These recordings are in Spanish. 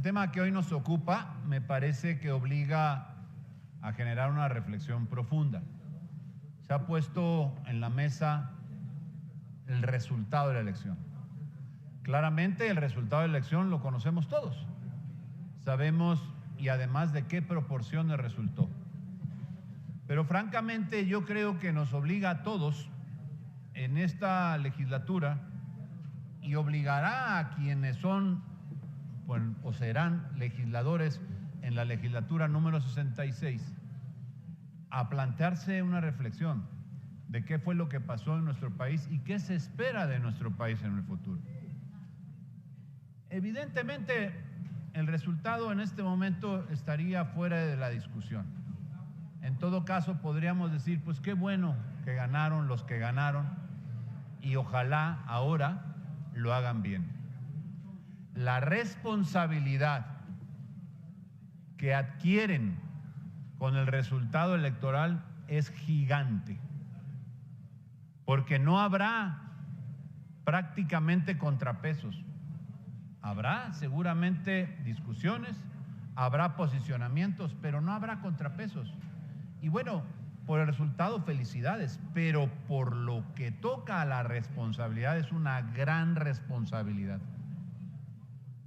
tema que hoy nos ocupa me parece que obliga a generar una reflexión profunda. Se ha puesto en la mesa el resultado de la elección. Claramente el resultado de la elección lo conocemos todos. Sabemos y además de qué proporciones resultó. Pero francamente yo creo que nos obliga a todos en esta legislatura y obligará a quienes son o serán legisladores en la legislatura número 66 a plantearse una reflexión de qué fue lo que pasó en nuestro país y qué se espera de nuestro país en el futuro. Evidentemente, el resultado en este momento estaría fuera de la discusión. En todo caso, podríamos decir, pues qué bueno que ganaron los que ganaron y ojalá ahora lo hagan bien. La responsabilidad que adquieren con el resultado electoral es gigante, porque no habrá prácticamente contrapesos. Habrá seguramente discusiones, habrá posicionamientos, pero no habrá contrapesos. Y bueno, por el resultado, felicidades, pero por lo que toca a la responsabilidad, es una gran responsabilidad.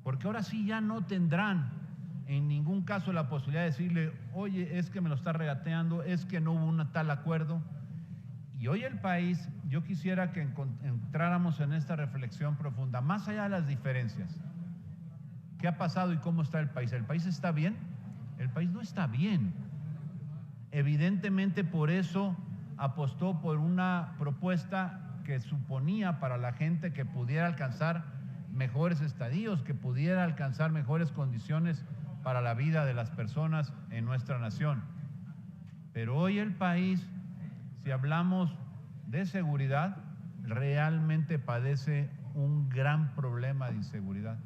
Porque ahora sí ya no tendrán en ningún caso la posibilidad de decirle, oye, es que me lo está regateando, es que no hubo un tal acuerdo. Y hoy el país, yo quisiera que entráramos en esta reflexión profunda, más allá de las diferencias. ¿Qué ha pasado y cómo está el país? ¿El país está bien? El país no está bien. Evidentemente por eso apostó por una propuesta que suponía para la gente que pudiera alcanzar mejores estadios, que pudiera alcanzar mejores condiciones para la vida de las personas en nuestra nación. Pero hoy el país, si hablamos de seguridad, realmente padece un gran problema de inseguridad.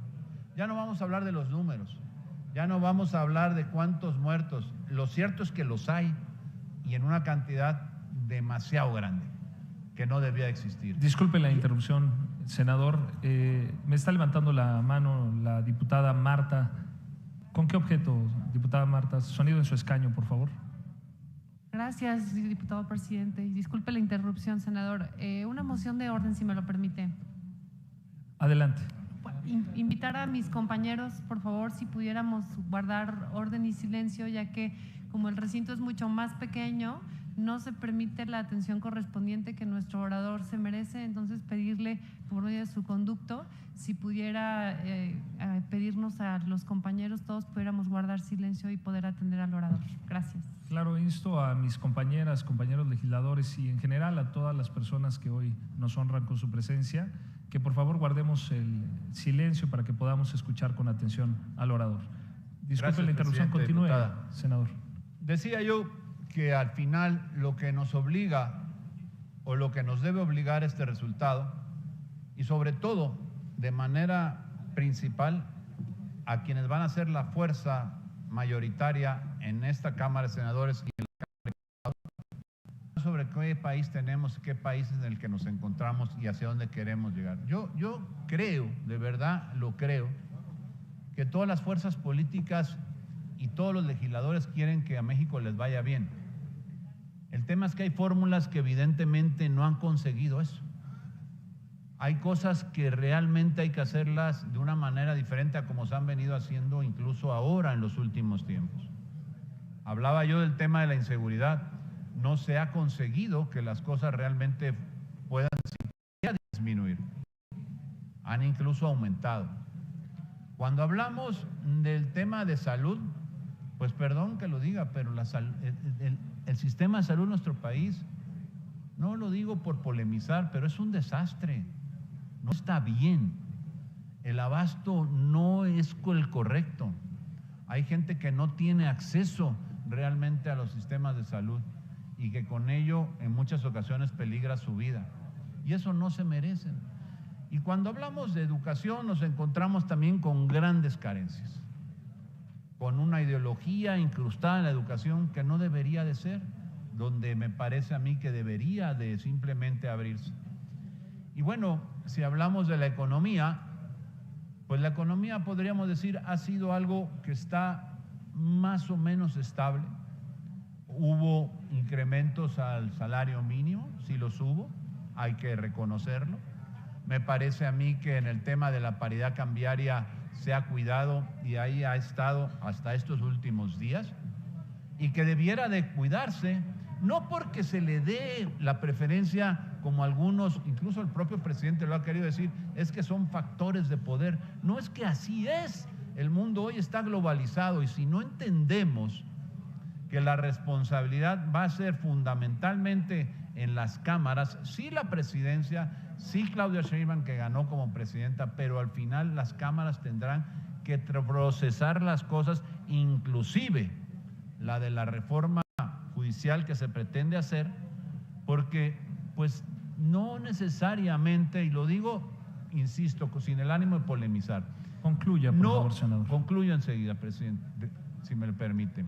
Ya no vamos a hablar de los números, ya no vamos a hablar de cuántos muertos. Lo cierto es que los hay y en una cantidad demasiado grande que no debía existir. Disculpe la interrupción, senador. Me está levantando la mano la diputada Marta. ¿Con qué objeto, diputada Marta? Sonido en su escaño, por favor. Gracias, diputado presidente. Disculpe la interrupción, senador. Una moción de orden, si me lo permite. Adelante. Invitar a mis compañeros, por favor, si pudiéramos guardar orden y silencio, ya que como el recinto es mucho más pequeño, no se permite la atención correspondiente que nuestro orador se merece. Entonces, pedirle por medio de su conducto, si pudiera pedirnos a los compañeros, todos pudiéramos guardar silencio y poder atender al orador. Gracias. Claro, insto a mis compañeras, compañeros legisladores y en general a todas las personas que hoy nos honran con su presencia, que por favor guardemos el silencio para que podamos escuchar con atención al orador. Disculpe Gracias, la interrupción, continúe, diputada. senador. Decía yo que al final lo que nos obliga o lo que nos debe obligar este resultado, y sobre todo de manera principal a quienes van a ser la fuerza mayoritaria en esta Cámara de Senadores y en la Cámara de Diputados, sobre qué país tenemos, qué país es en el que nos encontramos y hacia dónde queremos llegar. Yo creo, de verdad lo creo, que todas las fuerzas políticas y todos los legisladores quieren que a México les vaya bien. El tema es que hay fórmulas que evidentemente no han conseguido eso. Hay cosas que realmente hay que hacerlas de una manera diferente a como se han venido haciendo incluso ahora en los últimos tiempos. Hablaba yo del tema de la inseguridad. No se ha conseguido que las cosas realmente puedan disminuir. Han incluso aumentado. Cuando hablamos del tema de salud, pues perdón que lo diga, pero el sistema de salud en nuestro país, no lo digo por polemizar, pero es un desastre. No está bien. El abasto no es el correcto. Hay gente que no tiene acceso realmente a los sistemas de salud y que con ello en muchas ocasiones peligra su vida. Y eso no se merecen. Y cuando hablamos de educación nos encontramos también con grandes carencias, con una ideología incrustada en la educación que no debería de ser, donde me parece a mí que debería de simplemente abrirse. Y bueno, si hablamos de la economía, pues la economía, podríamos decir, ha sido algo que está más o menos estable. Hubo incrementos al salario mínimo, sí los hubo, hay que reconocerlo. Me parece a mí que en el tema de la paridad cambiaria se ha cuidado y ahí ha estado hasta estos últimos días, y que debiera de cuidarse, no porque se le dé la preferencia como algunos, incluso el propio presidente lo ha querido decir, es que son factores de poder. No, es que así es. El mundo hoy está globalizado y si no entendemos que la responsabilidad va a ser fundamentalmente en las cámaras, sí la presidencia, sí Claudia Sheinbaum que ganó como presidenta, pero al final las cámaras tendrán que procesar las cosas, inclusive la de la reforma judicial que se pretende hacer, porque pues no necesariamente, y lo digo, insisto, sin el ánimo de polemizar. Concluya, por favor, senador. Concluyo enseguida, presidente, si me lo permite.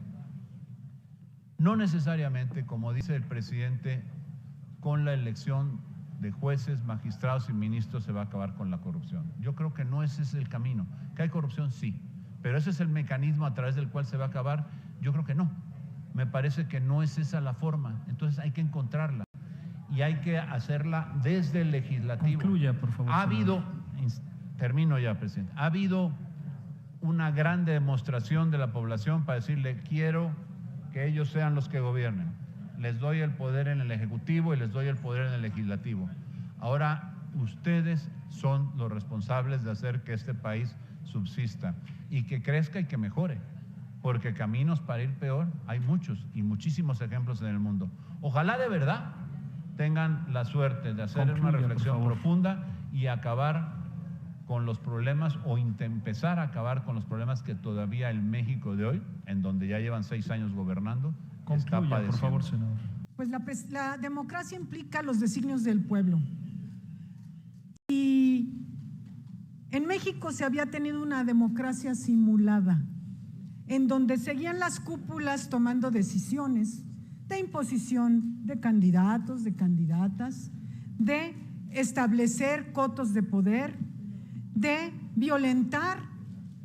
No necesariamente, como dice el presidente, con la elección de jueces, magistrados y ministros se va a acabar con la corrupción. Yo creo que no ese es el camino. Que hay corrupción, sí, pero ese es el mecanismo a través del cual se va a acabar. Yo creo que no. Me parece que no es esa la forma. Entonces hay que encontrarla y hay que hacerla desde el legislativo. Concluya, por favor. Ha habido, termino ya, presidente, ha habido una gran demostración de la población para decirle, quiero que ellos sean los que gobiernen. Les doy el poder en el Ejecutivo y les doy el poder en el Legislativo. Ahora ustedes son los responsables de hacer que este país subsista y que crezca y que mejore, porque caminos para ir peor hay muchos y muchísimos ejemplos en el mundo. Ojalá de verdad tengan la suerte de hacer una reflexión profunda y acabar con los problemas o empezar a acabar con los problemas que todavía el México de hoy, en donde ya llevan 6 años gobernando, está padeciendo. Por favor, senador. Pues la democracia implica los designios del pueblo. Y en México se había tenido una democracia simulada, en donde seguían las cúpulas tomando decisiones de imposición de candidatos, de candidatas, de establecer cotos de poder, de violentar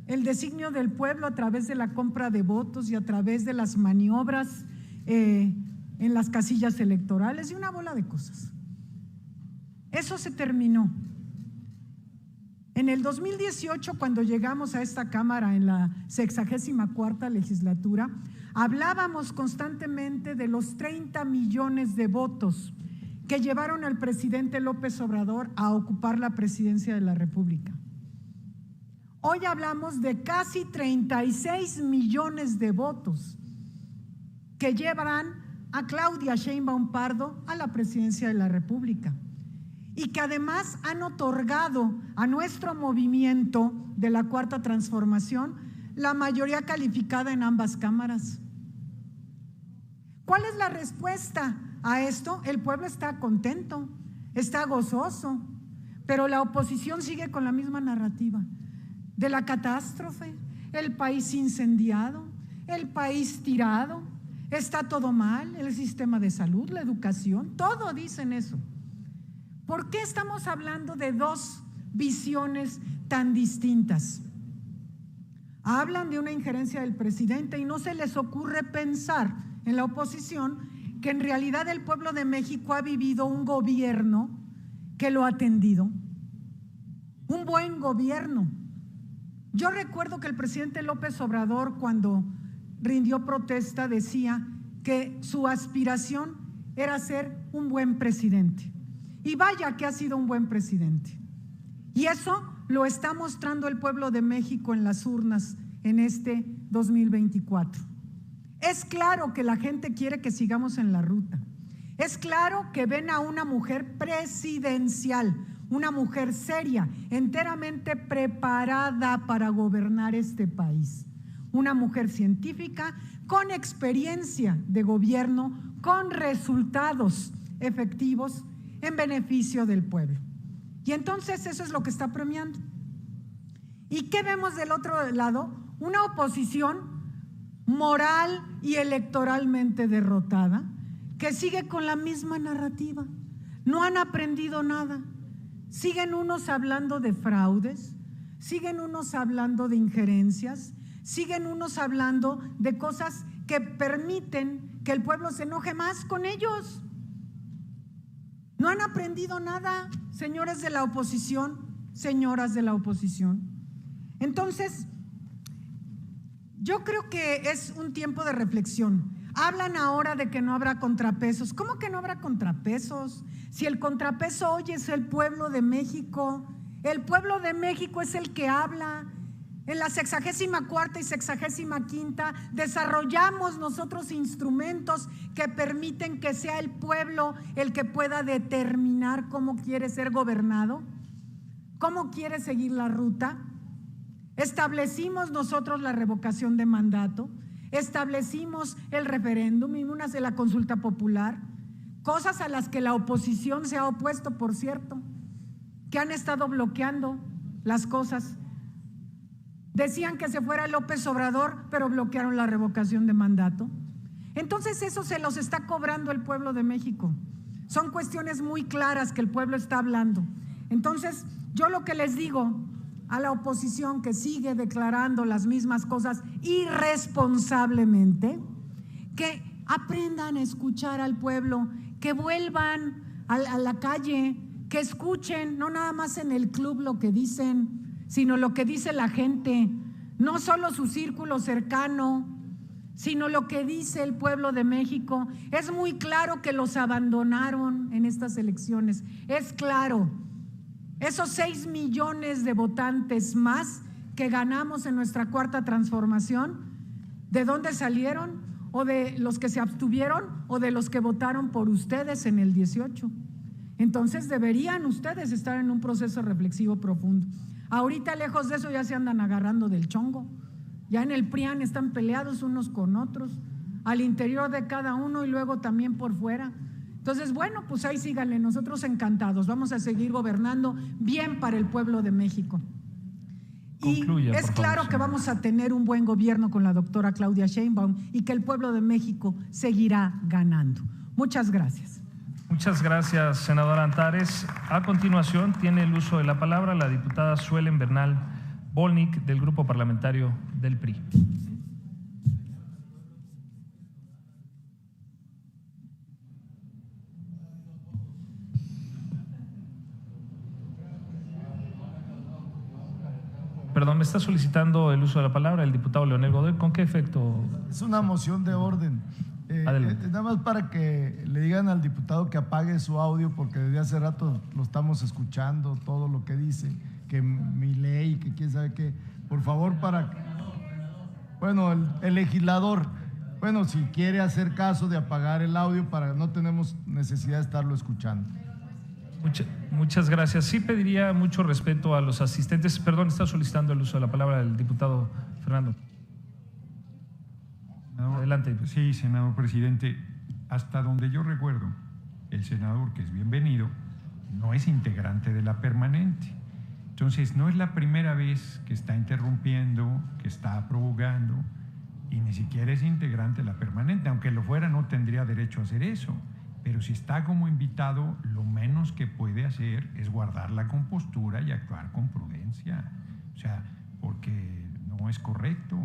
el designio del pueblo a través de la compra de votos y a través de las maniobras en las casillas electorales y una bola de cosas. Eso se terminó. En el 2018, cuando llegamos a esta Cámara en la 64ª legislatura, hablábamos constantemente de los 30 millones de votos que llevaron al presidente López Obrador a ocupar la presidencia de la República. Hoy hablamos de casi 36 millones de votos que llevarán a Claudia Sheinbaum Pardo a la presidencia de la República y que además han otorgado a nuestro movimiento de la Cuarta Transformación la mayoría calificada en ambas cámaras. ¿Cuál es la respuesta a esto? El pueblo está contento, está gozoso, pero la oposición sigue con la misma narrativa de la catástrofe, el país incendiado, el país tirado, está todo mal, el sistema de salud, la educación, todo dicen eso. ¿Por qué estamos hablando de dos visiones tan distintas? Hablan de una injerencia del presidente y no se les ocurre pensar en la oposición que en realidad el pueblo de México ha vivido un gobierno que lo ha atendido, un buen gobierno. Yo recuerdo que el presidente López Obrador, cuando rindió protesta, decía que su aspiración era ser un buen presidente. Y vaya que ha sido un buen presidente. Y eso lo está mostrando el pueblo de México en las urnas en este 2024. Es claro que la gente quiere que sigamos en la ruta. Es claro que ven a una mujer presidencial, una mujer seria, enteramente preparada para gobernar este país. Una mujer científica, con experiencia de gobierno, con resultados efectivos en beneficio del pueblo. Y entonces eso es lo que está premiando. ¿Y qué vemos del otro lado? Una oposición moral y electoralmente derrotada, que sigue con la misma narrativa. No han aprendido nada. Siguen unos hablando de fraudes, siguen unos hablando de injerencias, siguen unos hablando de cosas que permiten que el pueblo se enoje más con ellos. No han aprendido nada, señores de la oposición, señoras de la oposición. Entonces, yo creo que es un tiempo de reflexión. Hablan ahora de que no habrá contrapesos. ¿Cómo que no habrá contrapesos? Si el contrapeso hoy es el pueblo de México. El pueblo de México es el que habla. En la 64ª y 65ª desarrollamos nosotros instrumentos que permiten que sea el pueblo el que pueda determinar cómo quiere ser gobernado, cómo quiere seguir la ruta. Establecimos nosotros la revocación de mandato, establecimos el referéndum y una de la consulta popular, cosas a las que la oposición se ha opuesto, por cierto, que han estado bloqueando las cosas. Decían que se fuera López Obrador, pero bloquearon la revocación de mandato. Entonces eso se los está cobrando el pueblo de México. Son cuestiones muy claras que el pueblo está hablando. Entonces yo lo que les digo a la oposición que sigue declarando las mismas cosas irresponsablemente, que aprendan a escuchar al pueblo, que vuelvan a la calle, que escuchen, no nada más en el club lo que dicen, sino lo que dice la gente, no solo su círculo cercano, sino lo que dice el pueblo de México. Es muy claro que los abandonaron en estas elecciones, es claro. Esos 6 millones de votantes más que ganamos en nuestra cuarta transformación, ¿de dónde salieron? ¿O de los que se abstuvieron o de los que votaron por ustedes en el 18? Entonces deberían ustedes estar en un proceso reflexivo profundo. Ahorita lejos de eso ya se andan agarrando del chongo, ya en el PRIAN están peleados unos con otros, al interior de cada uno y luego también por fuera. Entonces, bueno, pues ahí síganle, nosotros encantados, vamos a seguir gobernando bien para el pueblo de México. Concluya, y es claro que vamos a tener un buen gobierno con la doctora Claudia Sheinbaum y que el pueblo de México seguirá ganando. Muchas gracias. Muchas gracias, senadora Antares. A continuación tiene el uso de la palabra la diputada Suelen Bernal Volnik del Grupo Parlamentario del PRI. Perdón, me está solicitando el uso de la palabra el diputado Leonel Godoy. ¿Con qué efecto? Es una moción de orden. Nada más para que le digan al diputado que apague su audio, porque desde hace rato lo estamos escuchando, todo lo que dice, que mi ley, que quién sabe qué. Por favor, bueno, el legislador, bueno, si quiere hacer caso de apagar el audio, no tenemos necesidad de estarlo escuchando. Muchas gracias. Sí pediría mucho respeto a los asistentes. Perdón, está solicitando el uso de la palabra el diputado Fernando. Adelante. Sí, senador presidente. Hasta donde yo recuerdo, el senador, que es bienvenido, no es integrante de la permanente. Entonces, no es la primera vez que está interrumpiendo, que está provocando, y ni siquiera es integrante de la permanente. Aunque lo fuera, no tendría derecho a hacer eso. Pero si está como invitado, lo menos que puede hacer es guardar la compostura y actuar con prudencia. O sea, porque no es correcto.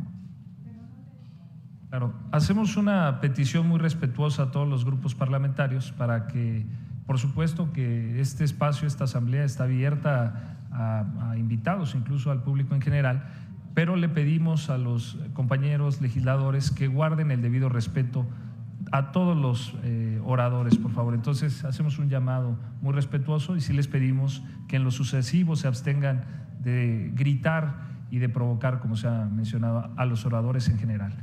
Claro, hacemos una petición muy respetuosa a todos los grupos parlamentarios para que, por supuesto, que este espacio, esta asamblea está abierta a invitados, incluso al público en general, pero le pedimos a los compañeros legisladores que guarden el debido respeto a todos los oradores, por favor. Entonces hacemos un llamado muy respetuoso y sí les pedimos que en lo sucesivo se abstengan de gritar y de provocar, como se ha mencionado, a los oradores en general.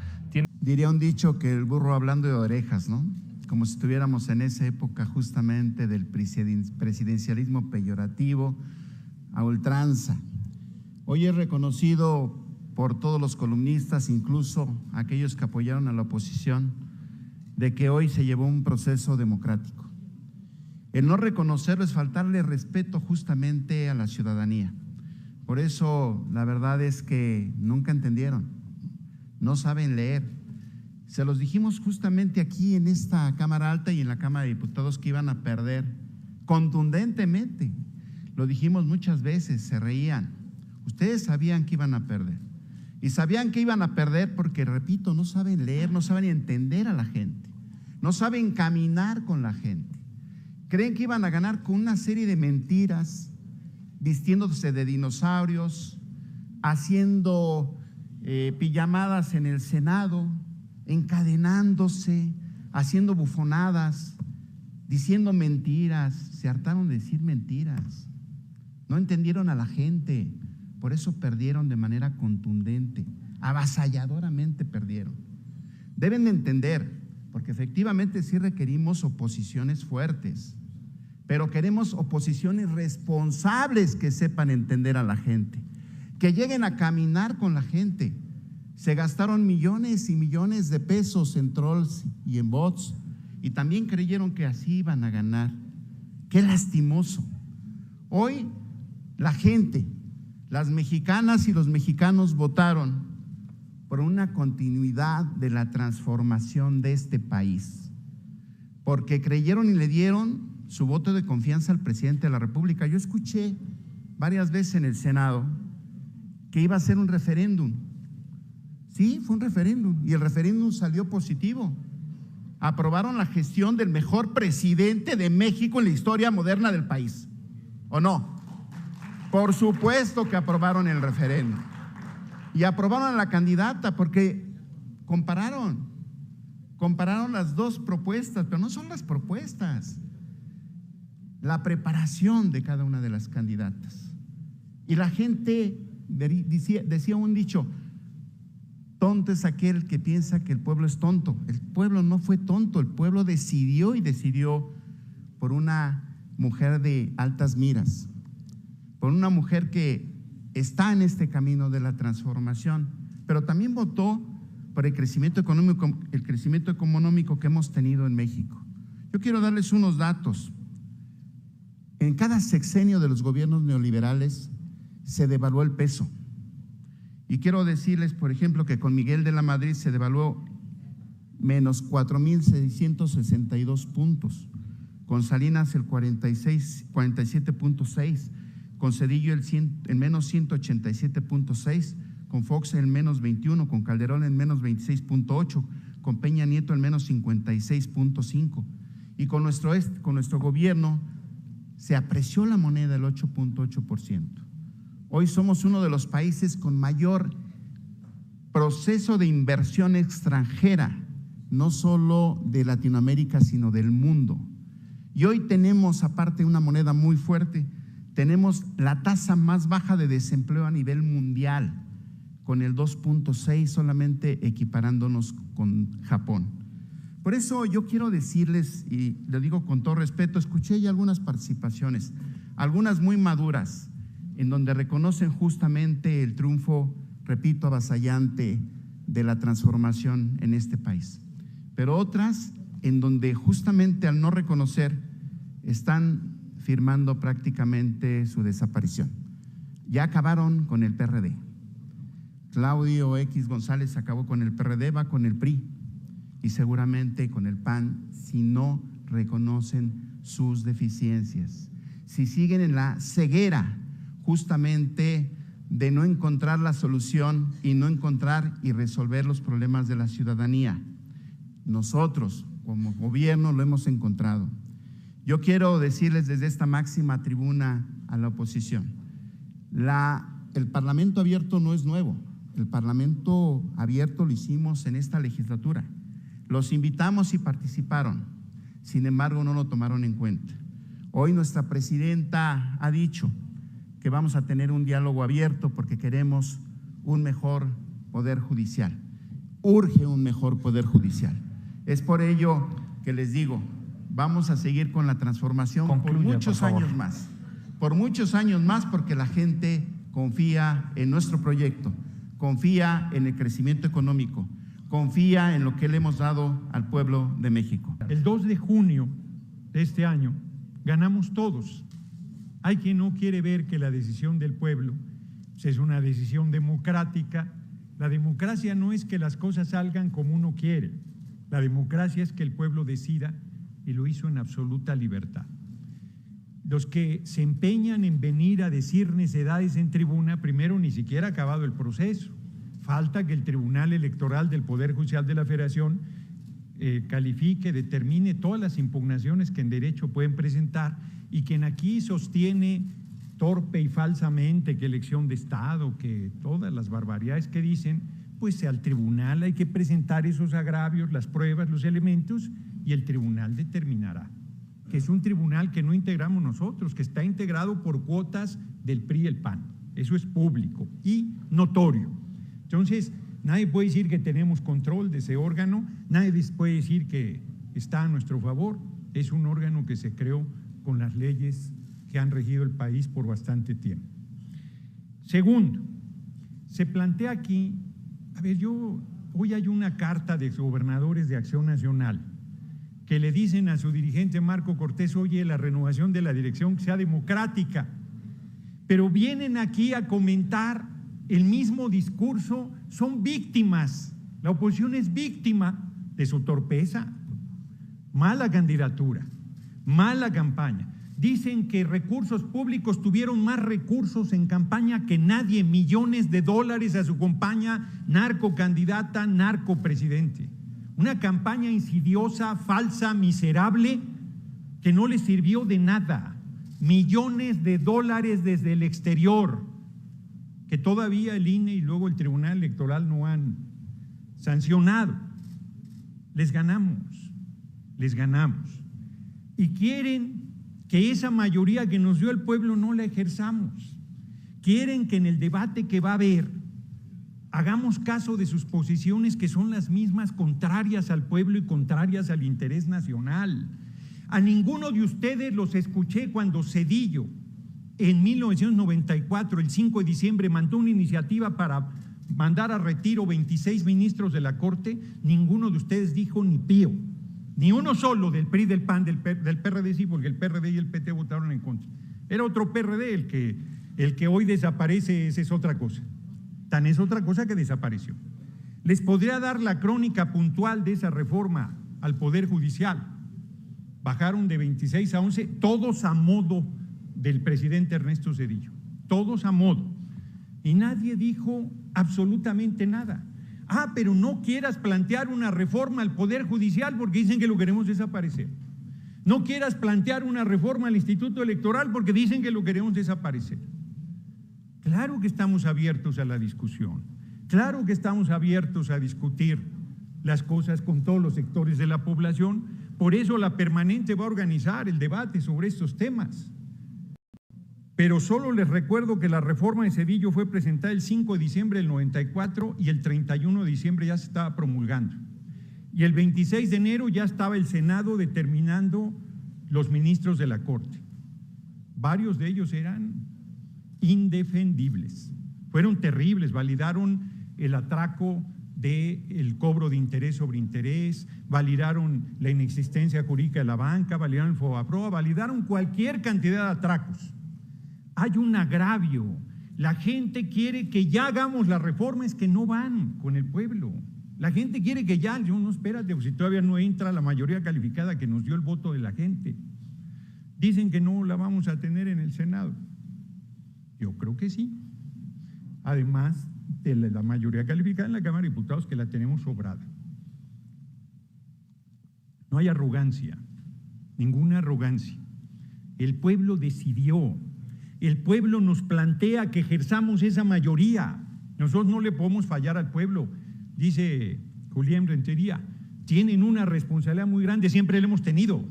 Diría un dicho que el burro hablando de orejas, ¿no? Como si estuviéramos en esa época justamente del presidencialismo peyorativo a ultranza. Hoy es reconocido por todos los columnistas, incluso aquellos que apoyaron a la oposición, de que hoy se llevó un proceso democrático. El no reconocerlo es faltarle respeto justamente a la ciudadanía. Por eso la verdad es que nunca entendieron, no saben leer. Se los dijimos justamente aquí en esta Cámara Alta y en la Cámara de Diputados que iban a perder contundentemente. Lo dijimos muchas veces, se reían. Ustedes sabían que iban a perder. Y sabían que iban a perder porque, repito, no saben leer, no saben entender a la gente, no saben caminar con la gente. Creen que iban a ganar con una serie de mentiras, vistiéndose de dinosaurios, haciendo pijamadas en el Senado, encadenándose, haciendo bufonadas, diciendo mentiras. Se hartaron de decir mentiras. No entendieron a la gente. Por eso perdieron de manera contundente, avasalladoramente perdieron. Deben de entender, porque efectivamente sí requerimos oposiciones fuertes, pero queremos oposiciones responsables que sepan entender a la gente, que lleguen a caminar con la gente. Se gastaron millones y millones de pesos en trolls y en bots y también creyeron que así iban a ganar. Qué lastimoso. Hoy la gente, las mexicanas y los mexicanos votaron por una continuidad de la transformación de este país, porque creyeron y le dieron su voto de confianza al presidente de la República. Yo escuché varias veces en el Senado que iba a ser un referéndum. Sí, fue un referéndum y el referéndum salió positivo. Aprobaron la gestión del mejor presidente de México en la historia moderna del país, ¿o no? Por supuesto que aprobaron el referéndum y aprobaron a la candidata porque compararon las dos propuestas, pero no son las propuestas, la preparación de cada una de las candidatas. Y la gente decía un dicho: tonto es aquel que piensa que el pueblo es tonto. El pueblo no fue tonto, el pueblo decidió, y decidió por una mujer de altas miras, por una mujer que está en este camino de la transformación, pero también votó por el crecimiento económico que hemos tenido en México. Yo quiero darles unos datos. En cada sexenio de los gobiernos neoliberales se devaluó el peso. Y quiero decirles, por ejemplo, que con Miguel de la Madrid se devaluó menos 4,662 puntos, con Salinas el 47,6, con Zedillo el menos 187,6, con Fox el menos 21, con Calderón el menos 26,8, con Peña Nieto el menos 56,5. Y con nuestro gobierno se apreció la moneda el 8,8%. Hoy somos uno de los países con mayor proceso de inversión extranjera, no solo de Latinoamérica, sino del mundo. Y hoy tenemos, aparte, una moneda muy fuerte. Tenemos la tasa más baja de desempleo a nivel mundial, con el 2,6, solamente equiparándonos con Japón. Por eso yo quiero decirles, y lo digo con todo respeto, escuché ya algunas participaciones, algunas muy maduras, en donde reconocen justamente el triunfo, repito, avasallante de la transformación en este país. Pero otras en donde justamente al no reconocer están firmando prácticamente su desaparición. Ya acabaron con el PRD. Claudio X González acabó con el PRD, va con el PRI y seguramente con el PAN si no reconocen sus deficiencias, si siguen en la ceguera justamente de no encontrar la solución y no encontrar y resolver los problemas de la ciudadanía. Nosotros como gobierno lo hemos encontrado. Yo quiero decirles desde esta máxima tribuna a la oposición, el Parlamento abierto no es nuevo, el Parlamento abierto lo hicimos en esta legislatura, los invitamos y participaron, sin embargo no lo tomaron en cuenta. Hoy nuestra presidenta ha dicho que vamos a tener un diálogo abierto porque queremos un mejor poder judicial, urge un mejor poder judicial. Es por ello que les digo, vamos a seguir con la transformación por muchos años más, porque la gente confía en nuestro proyecto, confía en el crecimiento económico, confía en lo que le hemos dado al pueblo de México. El 2 de junio de este año ganamos todos. Hay quien no quiere ver que la decisión del pueblo es una decisión democrática. La democracia no es que las cosas salgan como uno quiere. La democracia es que el pueblo decida, y lo hizo en absoluta libertad. los que se empeñan en venir a decir necedades en tribuna, primero ni siquiera ha acabado el proceso. Falta que el Tribunal Electoral del Poder Judicial de la Federación califique, determine todas las impugnaciones que en derecho pueden presentar, y quien aquí sostiene torpe y falsamente que elección de Estado, que todas las barbaridades que dicen, pues al tribunal hay que presentar esos agravios, las pruebas, los elementos, y el tribunal determinará. Que es un tribunal que no integramos nosotros, que está integrado por cuotas del PRI y el PAN. Eso es público y notorio. Entonces, nadie puede decir que tenemos control de ese órgano, nadie puede decir que está a nuestro favor. Es un órgano que se creó con las leyes que han regido el país por bastante tiempo. Segundo, se plantea aquí, hoy hay una carta de gobernadores de Acción Nacional que le dicen a su dirigente Marco Cortés, oye, la renovación de la dirección que sea democrática, pero vienen aquí a comentar el mismo discurso, son víctimas, la oposición es víctima de su torpeza, mala candidatura, mala campaña. Dicen que recursos públicos tuvieron más recursos en campaña que nadie, millones de dólares a su campaña, narcocandidata, narcopresidente. Una campaña insidiosa, falsa, miserable, que no les sirvió de nada. Millones de dólares desde el exterior, que todavía el INE y luego el Tribunal Electoral no han sancionado. Les ganamos. Y quieren que esa mayoría que nos dio el pueblo no la ejerzamos. Quieren que en el debate que va a haber hagamos caso de sus posiciones, que son las mismas, contrarias al pueblo y contrarias al interés nacional. A ninguno de ustedes los escuché cuando Zedillo, en 1994, el 5 de diciembre, mandó una iniciativa para mandar a retiro 26 ministros de la Corte. Ninguno de ustedes dijo ni pío, ni uno solo del PRI, del PAN, del PRD, sí, porque el PRD y el PT votaron en contra. Era otro PRD el que hoy desaparece, esa es otra cosa. Tan es otra cosa que desapareció. Les podría dar la crónica puntual de esa reforma al Poder Judicial. Bajaron de 26 a 11, todos a modo del presidente Ernesto Zedillo, todos a modo, y nadie dijo absolutamente nada. Pero no quieras plantear una reforma al Poder Judicial porque dicen que lo queremos desaparecer. No quieras plantear una reforma al Instituto Electoral porque dicen que lo queremos desaparecer. Claro que estamos abiertos a la discusión, claro que estamos abiertos a discutir las cosas con todos los sectores de la población. Por eso la permanente va a organizar el debate sobre estos temas. Pero solo les recuerdo que la reforma de Zedillo fue presentada el 5 de diciembre del 94 y el 31 de diciembre ya se estaba promulgando. Y el 26 de enero ya estaba el Senado determinando los ministros de la Corte. Varios de ellos eran indefendibles, fueron terribles, validaron el atraco del cobro de interés sobre interés, validaron la inexistencia jurídica de la banca, validaron el FOBAPROA, validaron cualquier cantidad de atracos. Hay un agravio, la gente quiere que ya hagamos las reformas que no van con el pueblo. La gente quiere que ya, no, espérate, si todavía no entra la mayoría calificada que nos dio el voto de la gente. Dicen que no la vamos a tener en el Senado. Yo creo que sí. Además de la mayoría calificada en la Cámara de Diputados, que la tenemos sobrada. No hay arrogancia, ninguna arrogancia. El pueblo decidió. El pueblo nos plantea que ejerzamos esa mayoría. Nosotros no le podemos fallar al pueblo. Dice Julián Rentería, tienen una responsabilidad muy grande, siempre la hemos tenido.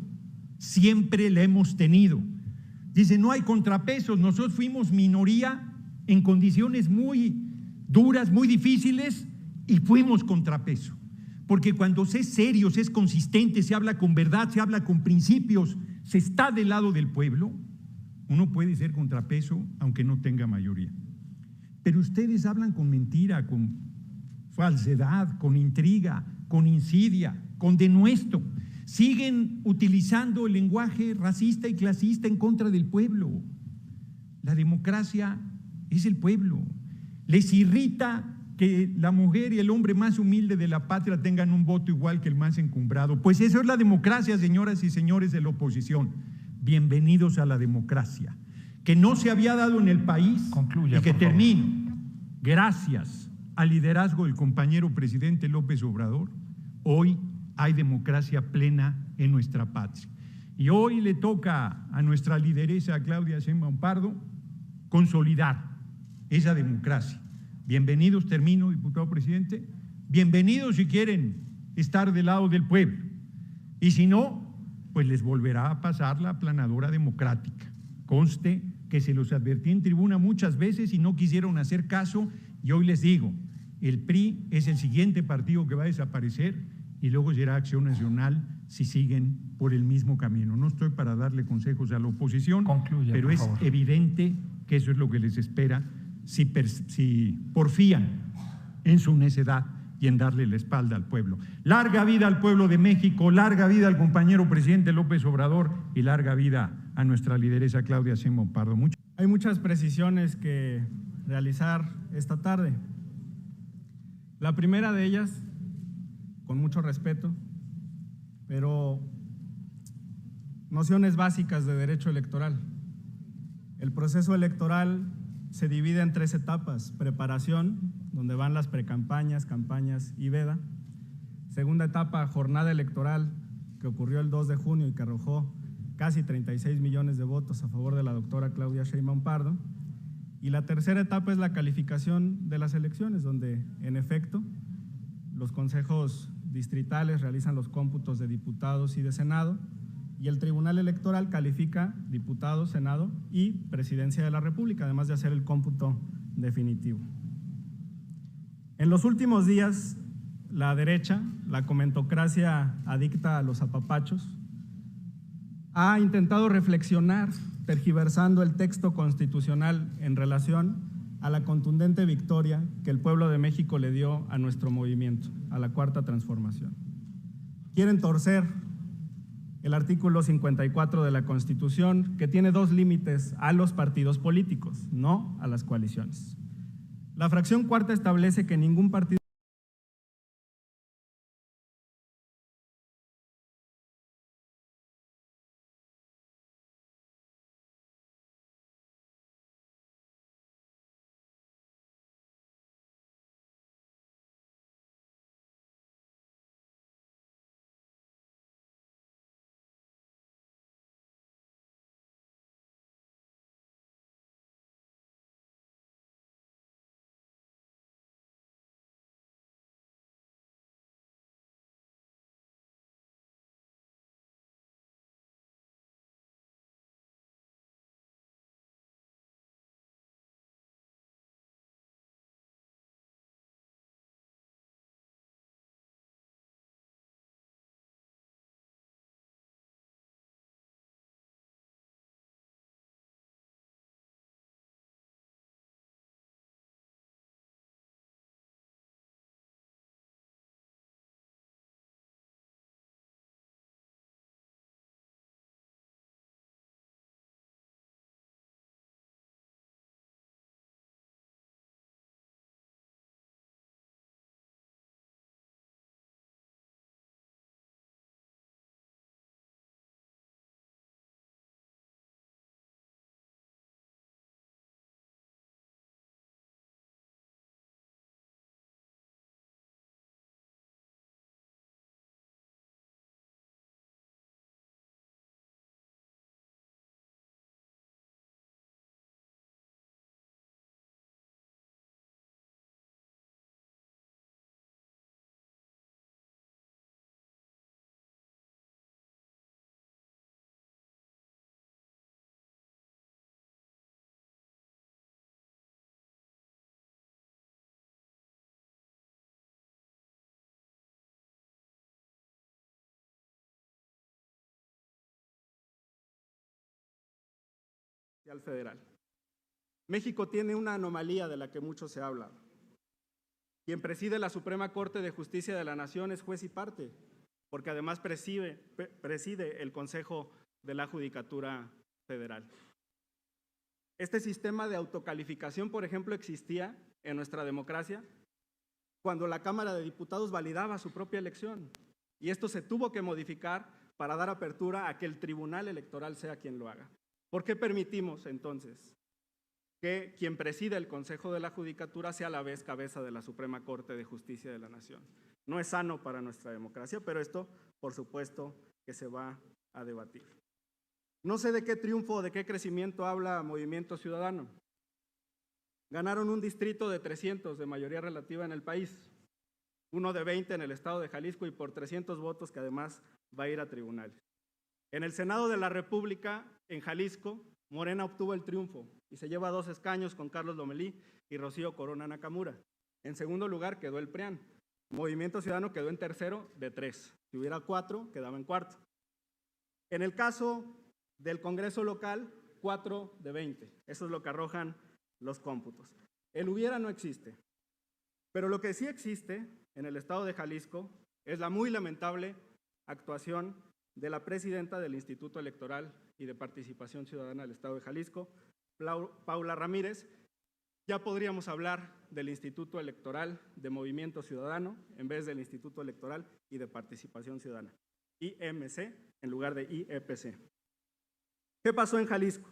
Siempre la hemos tenido. Dice, no hay contrapesos, nosotros fuimos minoría en condiciones muy duras, muy difíciles, y fuimos contrapeso. Porque cuando se es serio, se es consistente, se habla con verdad, se habla con principios, se está del lado del pueblo, uno puede ser contrapeso aunque no tenga mayoría. Pero ustedes hablan con mentira, con falsedad, con intriga, con insidia, con denuesto. Siguen utilizando el lenguaje racista y clasista en contra del pueblo. La democracia es el pueblo. Les irrita que la mujer y el hombre más humilde de la patria tengan un voto igual que el más encumbrado. Pues eso es la democracia, señoras y señores de la oposición. bienvenidos a la democracia, que no se había dado en el país. Concluya, y que por favor. termino. Gracias al liderazgo del compañero presidente López Obrador, hoy hay democracia plena en nuestra patria. Y hoy le toca a nuestra lideresa Claudia Sheinbaum Pardo consolidar esa democracia. Bienvenidos, termino, diputado presidente, bienvenidos si quieren estar del lado del pueblo. Y si no, pues les volverá a pasar la aplanadora democrática. Conste que se los advertí en tribuna muchas veces y no quisieron hacer caso, y hoy les digo, el PRI es el siguiente partido que va a desaparecer y luego será Acción Nacional si siguen por el mismo camino. No estoy para darle consejos a la oposición, Concluya, pero por es favor. evidente que eso es lo que les espera si porfían en su necedad y en darle la espalda al pueblo. Larga vida al pueblo de México, larga vida al compañero presidente López Obrador y larga vida a nuestra lideresa Claudia Sheinbaum Pardo. Hay muchas precisiones que realizar esta tarde. La primera de ellas, con mucho respeto, pero nociones básicas de derecho electoral. El proceso electoral se divide en 3 etapas: preparación, donde van las precampañas, campañas y veda; segunda etapa, jornada electoral, que ocurrió el 2 de junio y que arrojó casi 36 millones de votos a favor de la doctora Claudia Sheinbaum Pardo; y la tercera etapa es la calificación de las elecciones, donde en efecto los consejos distritales realizan los cómputos de diputados y de Senado, y el Tribunal Electoral califica diputados, Senado y Presidencia de la República, además de hacer el cómputo definitivo. En los últimos días, la derecha, la comentocracia adicta a los apapachos, ha intentado reflexionar, tergiversando el texto constitucional en relación a la contundente victoria que el pueblo de México le dio a nuestro movimiento, a la Cuarta Transformación. Quieren torcer el artículo 54 de la Constitución, que tiene 2 límites a los partidos políticos, no a las coaliciones. La fracción cuarta establece que ningún partido federal. México tiene una anomalía de la que mucho se habla. Quien preside la Suprema Corte de Justicia de la Nación es juez y parte, porque además preside el Consejo de la Judicatura Federal. Este sistema de autocalificación, por ejemplo, existía en nuestra democracia cuando la Cámara de Diputados validaba su propia elección, y esto se tuvo que modificar para dar apertura a que el Tribunal Electoral sea quien lo haga. ¿Por qué permitimos entonces que quien preside el Consejo de la Judicatura sea a la vez cabeza de la Suprema Corte de Justicia de la Nación? No es sano para nuestra democracia, pero esto, por supuesto, que se va a debatir. No sé de qué triunfo o de qué crecimiento habla Movimiento Ciudadano. Ganaron un distrito de 300 de mayoría relativa en el país, uno de 20 en el estado de Jalisco y por 300 votos que además va a ir a tribunales. En el Senado de la República, en Jalisco, Morena obtuvo el triunfo y se lleva 2 escaños con Carlos Lomelí y Rocío Corona Nakamura. En segundo lugar quedó el PRIAN. Movimiento Ciudadano quedó en tercero de 3. Si hubiera 4, quedaba en cuarto. En el caso del Congreso local, 4 de 20. Eso es lo que arrojan los cómputos. El hubiera no existe. Pero lo que sí existe en el estado de Jalisco es la muy lamentable actuación de la presidenta del Instituto Electoral y de Participación Ciudadana del estado de Jalisco, Paula Ramírez. Ya podríamos hablar del Instituto Electoral de Movimiento Ciudadano en vez del Instituto Electoral y de Participación Ciudadana, IMC en lugar de IEPC. ¿Qué pasó en Jalisco?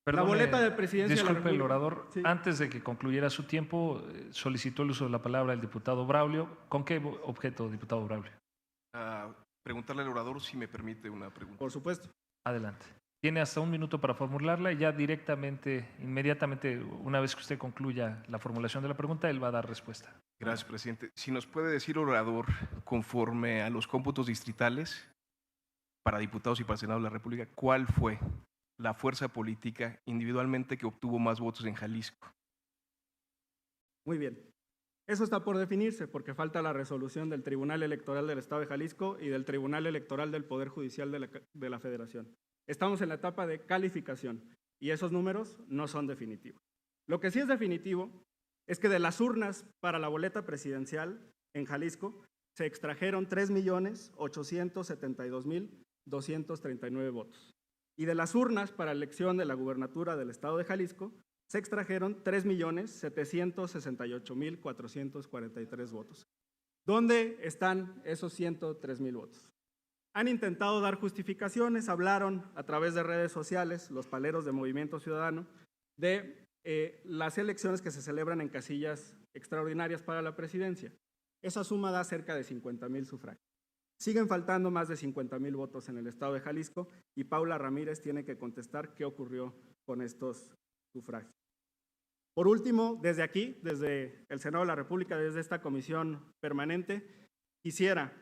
Perdone, la boleta de presidencia disculpe, de la el orador, sí. Antes de que concluyera su tiempo, solicitó el uso de la palabra el diputado Braulio. ¿Con qué objeto, diputado Braulio? Preguntarle al orador si me permite una pregunta. Por supuesto. Adelante. Tiene hasta 1 minuto para formularla y ya directamente, inmediatamente, una vez que usted concluya la formulación de la pregunta, él va a dar respuesta. Gracias, presidente. Si nos puede decir, orador, conforme a los cómputos distritales para diputados y para el Senado de la República, ¿cuál fue la fuerza política individualmente que obtuvo más votos en Jalisco? Muy bien. Eso está por definirse porque falta la resolución del Tribunal Electoral del Estado de Jalisco y del Tribunal Electoral del Poder Judicial de la Federación. Estamos en la etapa de calificación y esos números no son definitivos. Lo que sí es definitivo es que de las urnas para la boleta presidencial en Jalisco se extrajeron 3.872.239 votos. Y de las urnas para elección de la gubernatura del Estado de Jalisco se extrajeron 3.768.443 votos. ¿Dónde están esos 103,000 votos? Han intentado dar justificaciones, hablaron a través de redes sociales, los paleros de Movimiento Ciudadano, de las elecciones que se celebran en casillas extraordinarias para la presidencia. Esa suma da cerca de 50,000 sufragios. Siguen faltando más de 50,000 votos en el estado de Jalisco y Paula Ramírez tiene que contestar qué ocurrió con estos sufragios. Por último, desde aquí, desde el Senado de la República, desde esta comisión permanente, quisiera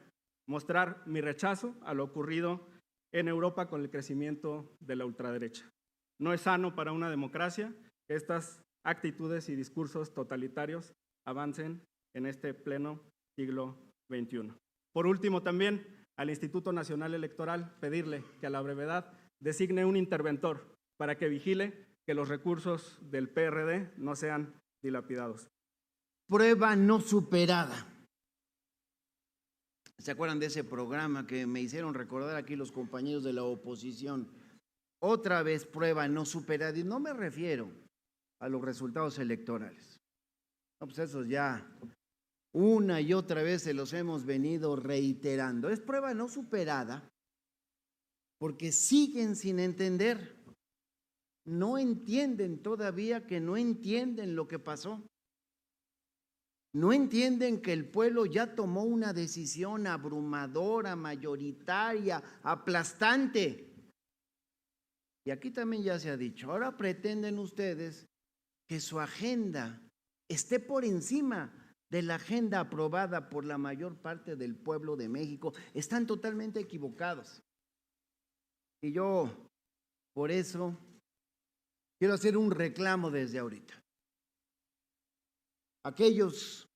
mostrar mi rechazo a lo ocurrido en Europa con el crecimiento de la ultraderecha. No es sano para una democracia que estas actitudes y discursos totalitarios avancen en este pleno siglo XXI. Por último, también al Instituto Nacional Electoral pedirle que a la brevedad designe un interventor para que vigile que los recursos del PRD no sean dilapidados. Prueba no superada. ¿Se acuerdan de ese programa que me hicieron recordar aquí los compañeros de la oposición? Otra vez prueba no superada, y no me refiero a los resultados electorales. No, pues esos ya una y otra vez se los hemos venido reiterando. Es prueba no superada porque siguen sin entender. No entienden todavía que no entienden lo que pasó. No entienden que el pueblo ya tomó una decisión abrumadora, mayoritaria, aplastante. Y aquí también ya se ha dicho, ahora pretenden ustedes que su agenda esté por encima de la agenda aprobada por la mayor parte del pueblo de México. Están totalmente equivocados. Y yo, por eso, quiero hacer un reclamo desde ahorita. Aquellos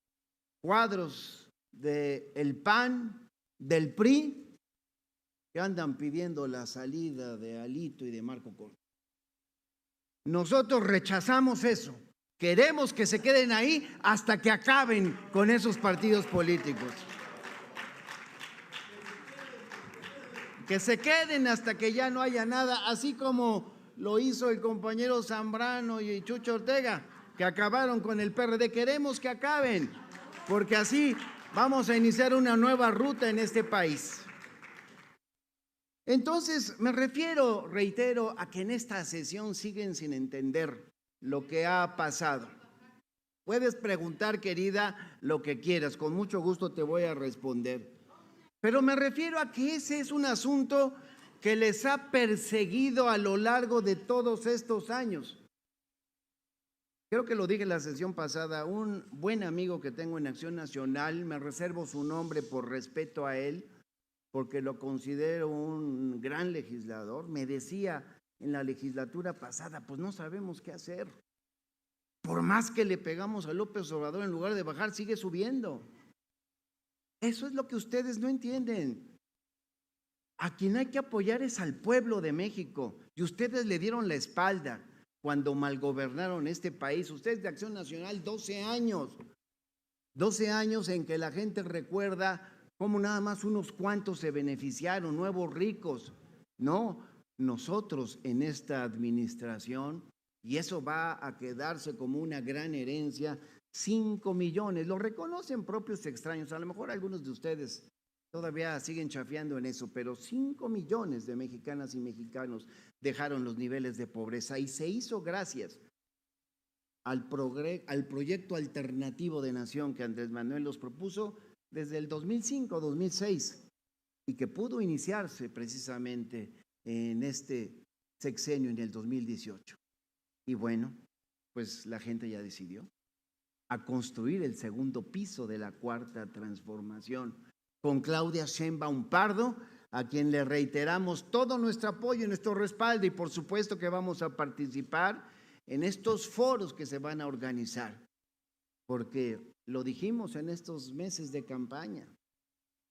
cuadros del PAN, del PRI, que andan pidiendo la salida de Alito y de Marco Cortés. Nosotros rechazamos eso. Queremos que se queden ahí hasta que acaben con esos partidos políticos. Que se queden hasta que ya no haya nada, así como lo hizo el compañero Zambrano y Chucho Ortega, que acabaron con el PRD. Queremos que acaben, porque así vamos a iniciar una nueva ruta en este país. Entonces, me refiero, reitero, a que en esta sesión siguen sin entender lo que ha pasado. Puedes preguntar, querida, lo que quieras, con mucho gusto te voy a responder. Pero me refiero a que ese es un asunto que les ha perseguido a lo largo de todos estos años. Creo que lo dije en la sesión pasada, un buen amigo que tengo en Acción Nacional, me reservo su nombre por respeto a él, porque lo considero un gran legislador, me decía en la legislatura pasada, pues no sabemos qué hacer. Por más que le pegamos a López Obrador, en lugar de bajar, sigue subiendo. Eso es lo que ustedes no entienden. A quien hay que apoyar es al pueblo de México. Y ustedes le dieron la espalda cuando malgobernaron este país. Ustedes de Acción Nacional, 12 años. 12 años en que la gente recuerda cómo nada más unos cuantos se beneficiaron, nuevos ricos. No, nosotros en esta administración, y eso va a quedarse como una gran herencia, 5 millones, lo reconocen propios extraños, a lo mejor algunos de ustedes todavía siguen chafeando en eso, pero 5 millones de mexicanas y mexicanos dejaron los niveles de pobreza y se hizo gracias al proyecto alternativo de nación que Andrés Manuel los propuso desde el 2005-2006 y que pudo iniciarse precisamente en este sexenio en el 2018. Y bueno, pues la gente ya decidió a construir el segundo piso de la Cuarta Transformación con Claudia Sheinbaum Pardo, a quien le reiteramos todo nuestro apoyo y nuestro respaldo, y por supuesto que vamos a participar en estos foros que se van a organizar, porque lo dijimos en estos meses de campaña.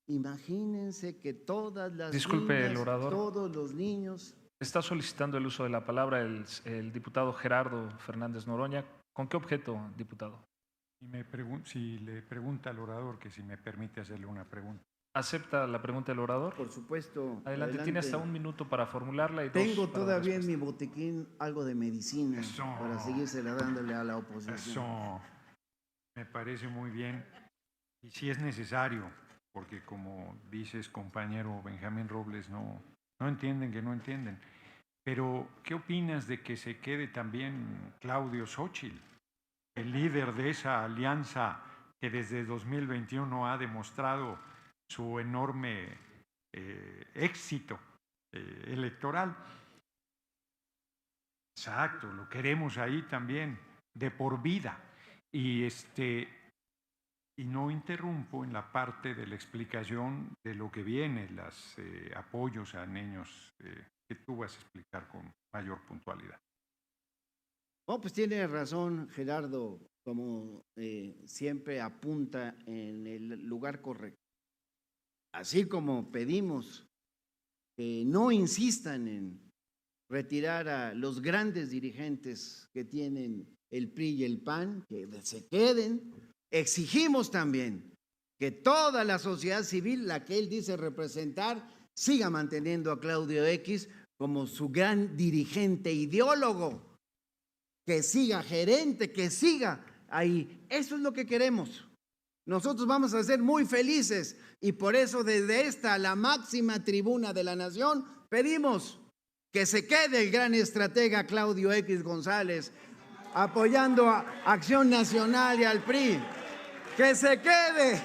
Imagínense que todas las niñas, el orador. Todos los niños. Está solicitando el uso de la palabra el diputado Gerardo Fernández Noroña. ¿Con qué objeto, diputado? Si le pregunta al orador que si me permite hacerle una pregunta. ¿Acepta la pregunta del orador? Por supuesto. Adelante, tiene hasta 1 minuto para formularla. Y tengo todavía en mi botiquín algo de medicina para seguírsela dándole a la oposición. Eso me parece muy bien. Y si es necesario, porque como dices, compañero Benjamín Robles, no entienden que no entienden. Pero, ¿qué opinas de que se quede también Claudio Xóchitl, el líder de esa alianza que desde 2021 ha demostrado su enorme éxito electoral? Exacto, lo queremos ahí también, de por vida. Y no interrumpo en la parte de la explicación de lo que viene, los apoyos a niños que tú vas a explicar con mayor puntualidad. Oh, pues tiene razón Gerardo, como siempre apunta en el lugar correcto. Así como pedimos que no insistan en retirar a los grandes dirigentes que tienen el PRI y el PAN, que se queden, exigimos también que toda la sociedad civil, la que él dice representar, siga manteniendo a Claudio X como su gran dirigente ideólogo, que siga gerente, que siga ahí. Eso es lo que queremos. Nosotros vamos a ser muy felices y por eso desde esta, la máxima tribuna de la nación, pedimos que se quede el gran estratega Claudio X González apoyando a Acción Nacional y al PRI. ¡Que se quede!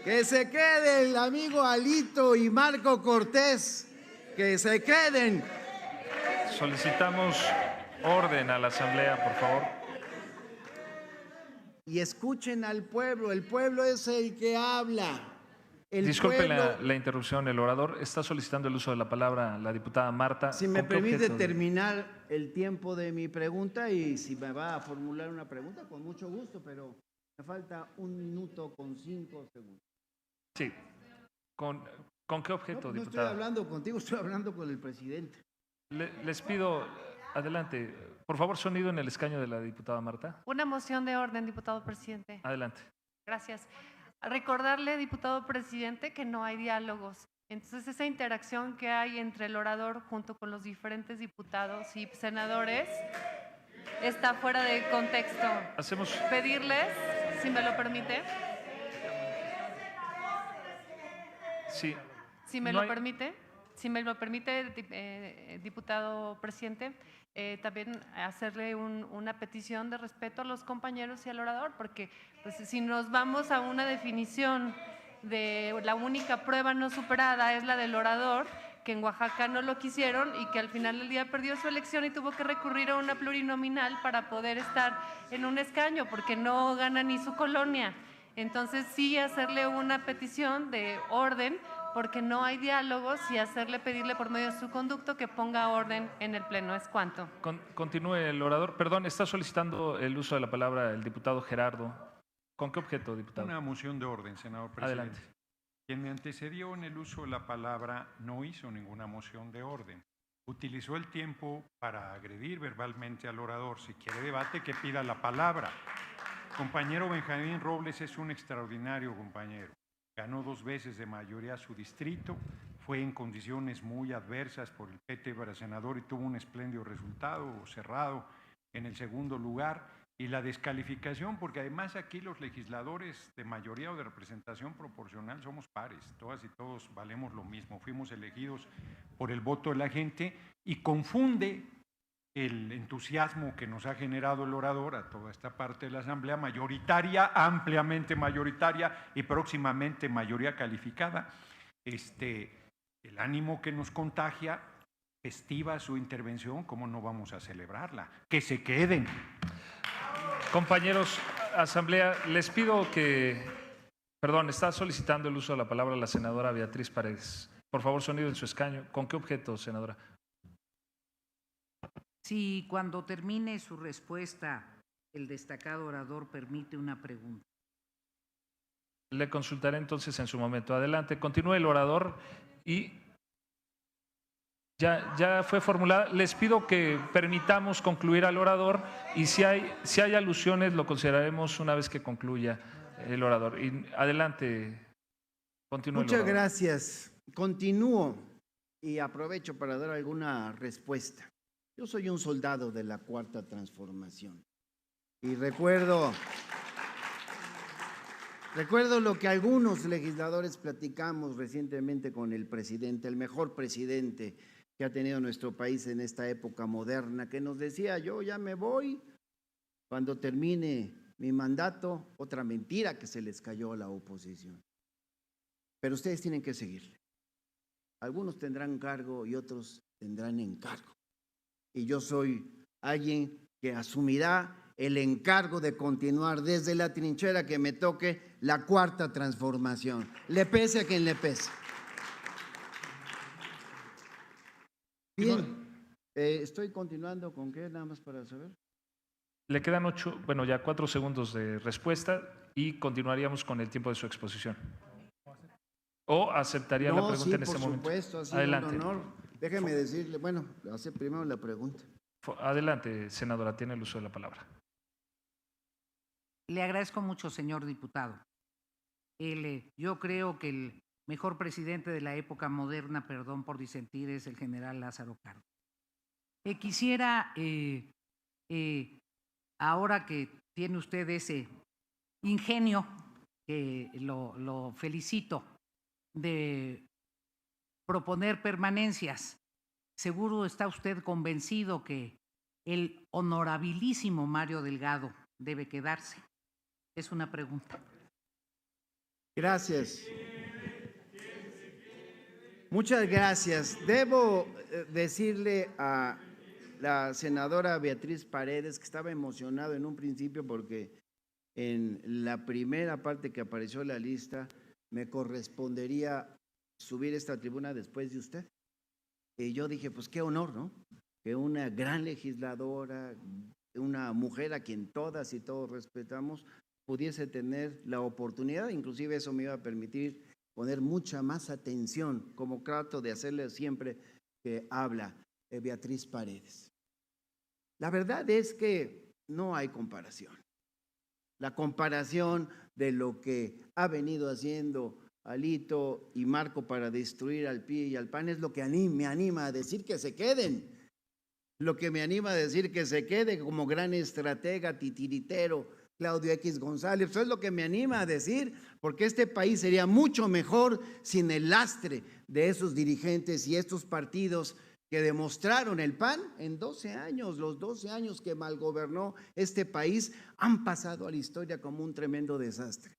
¡Que se quede el amigo Alito y Marco Cortés! ¡Que se queden! Solicitamos orden a la Asamblea, por favor. Y escuchen al pueblo, el pueblo es el que habla. Disculpe la interrupción, el orador está solicitando el uso de la palabra la diputada Marta. Si me permite terminar el tiempo de mi pregunta y si me va a formular una pregunta, con mucho gusto, pero me falta 1 minuto con 5 segundos. Sí. ¿Con qué objeto, no diputada? Estoy hablando contigo, estoy hablando con el presidente. Les pido, adelante, por favor, sonido en el escaño de la diputada Marta. Una moción de orden, diputado presidente. Adelante. Gracias. Recordarle, diputado presidente, que no hay diálogos. Entonces, esa interacción que hay entre el orador junto con los diferentes diputados y senadores está fuera de contexto. Pedirles, si me lo permite. Sí. Si me lo permite, diputado presidente, también hacerle una petición de respeto a los compañeros y al orador, porque pues, si nos vamos a una definición de la única prueba no superada es la del orador, que en Oaxaca no lo quisieron y que al final del día perdió su elección y tuvo que recurrir a una plurinominal para poder estar en un escaño, porque no gana ni su colonia. Entonces sí hacerle una petición de orden, porque no hay diálogos, y pedirle por medio de su conducto que ponga orden en el Pleno. Es cuanto. Continúe el orador. Perdón, está solicitando el uso de la palabra el diputado Gerardo. ¿Con qué objeto, diputado? Una moción de orden, senador presidente. Adelante. Quien me antecedió en el uso de la palabra no hizo ninguna moción de orden. Utilizó el tiempo para agredir verbalmente al orador. Si quiere debate, que pida la palabra. Compañero Benjamín Robles es un extraordinario compañero. Ganó 2 veces de mayoría su distrito, fue en condiciones muy adversas por el PT para senador y tuvo un espléndido resultado cerrado en el segundo lugar. Y la descalificación, porque además aquí los legisladores de mayoría o de representación proporcional somos pares, todas y todos valemos lo mismo, fuimos elegidos por el voto de la gente, y confunde el entusiasmo que nos ha generado el orador a toda esta parte de la Asamblea mayoritaria, ampliamente mayoritaria y próximamente mayoría calificada, el ánimo que nos contagia, festiva su intervención, ¿cómo no vamos a celebrarla? Que se queden. Compañeros, Asamblea, les pido que… Perdón, está solicitando el uso de la palabra la senadora Beatriz Paredes. Por favor, sonido en su escaño. ¿Con qué objeto, senadora? Si cuando termine su respuesta el destacado orador permite una pregunta. Le consultaré entonces en su momento. Adelante, continúe el orador y ya fue formulada. Les pido que permitamos concluir al orador y si hay alusiones lo consideraremos una vez que concluya el orador. Y adelante, continúe. Muchas gracias. Continúo y aprovecho para dar alguna respuesta. Yo soy un soldado de la Cuarta Transformación y recuerdo lo que algunos legisladores platicamos recientemente con el presidente, el mejor presidente que ha tenido nuestro país en esta época moderna, que nos decía: yo ya me voy cuando termine mi mandato. Otra mentira que se les cayó a la oposición. Pero ustedes tienen que seguirle. Algunos tendrán cargo y otros tendrán encargo. Y yo soy alguien que asumirá el encargo de continuar desde la trinchera que me toque la Cuarta Transformación, le pese a quien le pese. Bien, estoy continuando con qué, nada más para saber. Le quedan 4 segundos de respuesta y continuaríamos con el tiempo de su exposición. ¿O aceptaría la pregunta en este momento? Por supuesto, ha sido adelante. Un honor. Déjeme decirle, hace primero la pregunta. Adelante, senadora, tiene el uso de la palabra. Le agradezco mucho, señor diputado. Yo creo que el mejor presidente de la época moderna, perdón por disentir, es el general Lázaro Cárdenas. Quisiera, ahora que tiene usted ese ingenio, que lo felicito, de proponer permanencias, seguro está usted convencido que el honorabilísimo Mario Delgado debe quedarse. Es una pregunta. Gracias. Muchas gracias. Debo decirle a la senadora Beatriz Paredes que estaba emocionado en un principio porque en la primera parte que apareció en la lista me correspondería subir esta tribuna después de usted. Y yo dije, pues qué honor, ¿no? Que una gran legisladora, una mujer a quien todas y todos respetamos, pudiese tener la oportunidad, inclusive eso me iba a permitir poner mucha más atención, como trato de hacerle siempre que habla Beatriz Paredes. La verdad es que no hay comparación. La comparación de lo que ha venido haciendo Alito y Marco para destruir al PRI y al PAN es lo que me anima a decir que se queden. Lo que me anima a decir que se quede como gran estratega, titiritero Claudio X González. Eso es lo que me anima a decir, porque este país sería mucho mejor sin el lastre de esos dirigentes y estos partidos que demostraron el PAN en 12 años. Los 12 años que malgobernó este país han pasado a la historia como un tremendo desastre.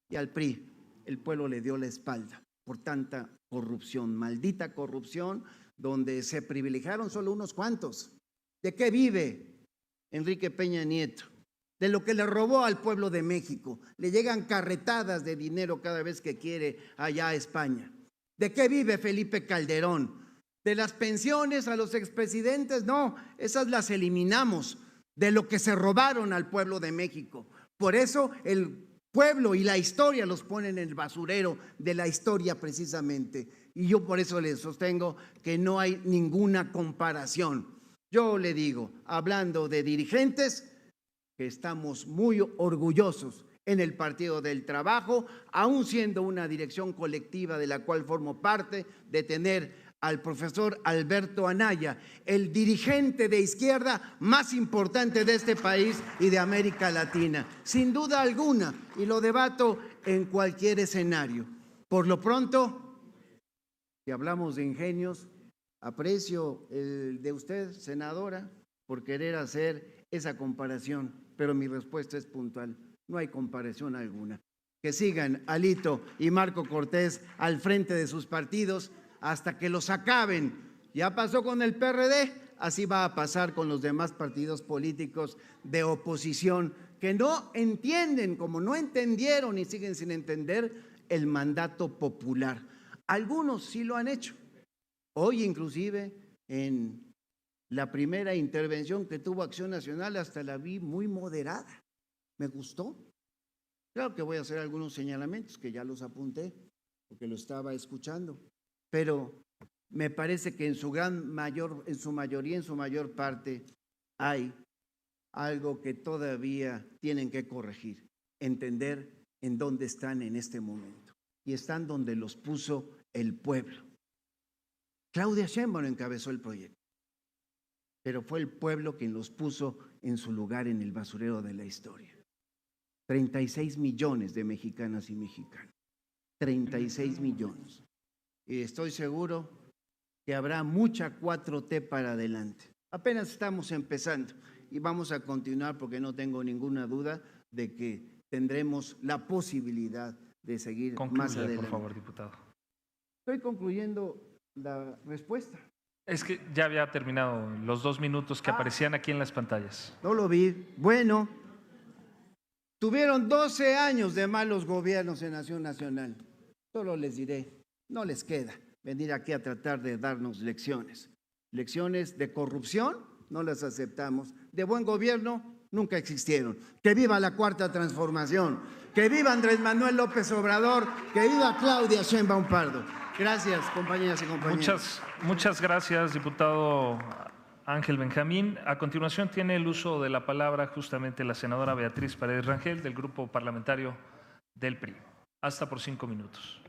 Y al PRI, el pueblo le dio la espalda por tanta corrupción, maldita corrupción, donde se privilegiaron solo unos cuantos. ¿De qué vive Enrique Peña Nieto? De lo que le robó al pueblo de México. Le llegan carretadas de dinero cada vez que quiere allá a España. ¿De qué vive Felipe Calderón? ¿De las pensiones a los expresidentes? No, esas las eliminamos. De lo que se robaron al pueblo de México. Por eso el pueblo y la historia los ponen en el basurero de la historia precisamente. Y yo por eso les sostengo que no hay ninguna comparación. Yo le digo, hablando de dirigentes, que estamos muy orgullosos en el Partido del Trabajo, aún siendo una dirección colectiva de la cual formo parte, de tener al profesor Alberto Anaya, el dirigente de izquierda más importante de este país y de América Latina, sin duda alguna, y lo debato en cualquier escenario. Por lo pronto, si hablamos de ingenios, aprecio el de usted, senadora, por querer hacer esa comparación, pero mi respuesta es puntual. No hay comparación alguna. Que sigan Alito y Marco Cortés al frente de sus partidos hasta que los acaben. Ya pasó con el PRD, así va a pasar con los demás partidos políticos de oposición que no entienden, como no entendieron y siguen sin entender, el mandato popular. Algunos sí lo han hecho. Hoy inclusive en la primera intervención que tuvo Acción Nacional hasta la vi muy moderada. Me gustó. Claro que voy a hacer algunos señalamientos que ya los apunté porque lo estaba escuchando, pero me parece que en su mayoría, en su mayor parte, hay algo que todavía tienen que corregir, entender en dónde están en este momento. Y están donde los puso el pueblo. Claudia Sheinbaum encabezó el proyecto, pero fue el pueblo quien los puso en su lugar en el basurero de la historia. 36 millones de mexicanas y mexicanos. 36 millones. Y estoy seguro que habrá mucha 4T para adelante. Apenas estamos empezando y vamos a continuar porque no tengo ninguna duda de que tendremos la posibilidad de seguir más adelante. Por favor, diputado. Estoy concluyendo la respuesta. Es que ya había terminado los 2 minutos que aparecían aquí en las pantallas. No lo vi. Bueno, tuvieron 12 años de malos gobiernos en Acción Nacional. Solo les diré, no les queda venir aquí a tratar de darnos lecciones. Lecciones de corrupción, no las aceptamos. De buen gobierno, nunca existieron. Que viva la Cuarta Transformación. Que viva Andrés Manuel López Obrador. Que viva Claudia Sheinbaum Pardo. Gracias, compañeras y compañeros. Muchas gracias, diputado Ángel Benjamín. A continuación tiene el uso de la palabra justamente la senadora Beatriz Paredes Rangel del Grupo Parlamentario del PRI. Hasta por 5 minutos.